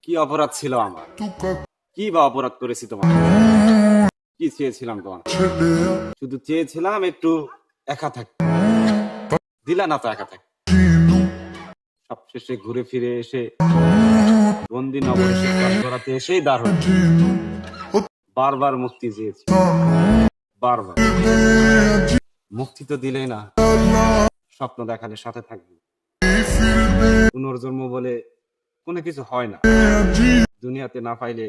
কি অপরাধ ছিল আমার? কি বা অপরাধ করেছি তোমার? কি চেয়েছিলাম তোমার? শুধু চেয়েছিলাম একটু একা থাকতে, দিলা না তো একা থাকতে। সবশেষে ঘুরে ফিরে এসে বন্দি নগরে করাতে এসেই দারুণ বারবার মুক্তি চেয়েছি, বারবার। মুক্তি তো দিলেই না, স্বপ্ন দেখালে সাথে থাকবে। পুনর্জন্ম বলে কোনো কিছু হয় না, দুনিয়াতে না পাইলে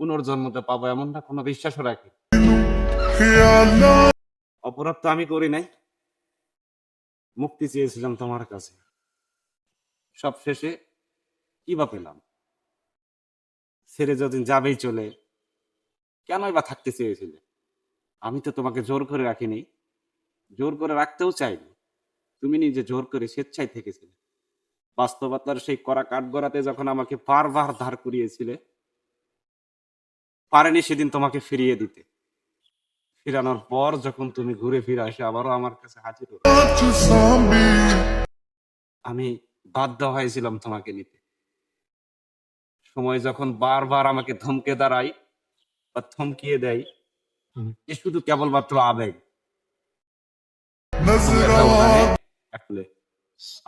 পুনর্জন্মতে পাবো এমনটা কোনো বিশ্বাসও রাখি। অপরাধ তো আমি করি নাই, মুক্তি চেয়েছিলাম তোমার কাছে, সব শেষে কি বা পেলাম? ছেড়ে যতদিন যাবেই চলে, কেনই বা থাকতে চেয়েছিলে? আমি তো তোমাকে জোর করে রাখিনি, জোর করে রাখতেও চাইনি। তুমি নিজে জোর করে স্বেচ্ছায় থেকেছিলে। বাস্তবতার সেই কড়া কাঠগড়াতে যখন আমাকে বারবার ধার করিয়েছিলে, পারেনি সেদিন তোমাকে ফিরিয়ে দিতে। ফিরানোর পর যখন তুমি ঘুরে ফিরে আসে আবারও আমার কাছে হাজির হলে, আমি বাধ্য হয়েছিলাম তোমাকে নিতে। সময় যখন বারবার আমাকে ধমকে দাঁড়ায় বা ধমকিয়ে দেয়, এ শুধু কেবলমাত্র আবেগ। আসলে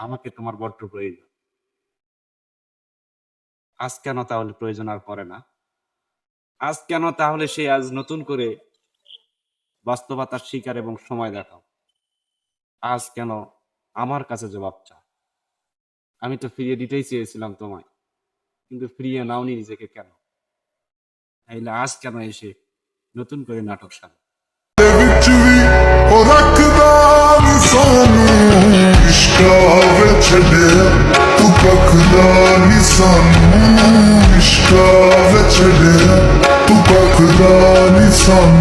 আমাকে তোমার বড্ড প্রয়োজন। আজ কেন তাহলে প্রয়োজন আর পড়ে না? আজ কেন তাহলে সে আজ নতুন করে বাস্তবতার শিকার এবং সময় দেখাও? আজ কেন আমার কাছে জবাব চাও? আমি তো ফিরিয়ে দিতেই চেয়েছিলাম তোমায়, কিন্তু ফিরিয়ে নাওনি নিজেকে কেন? তাইলে আজ কেন এসে নতুন করে নাটক সাজ? Tu bak da nisan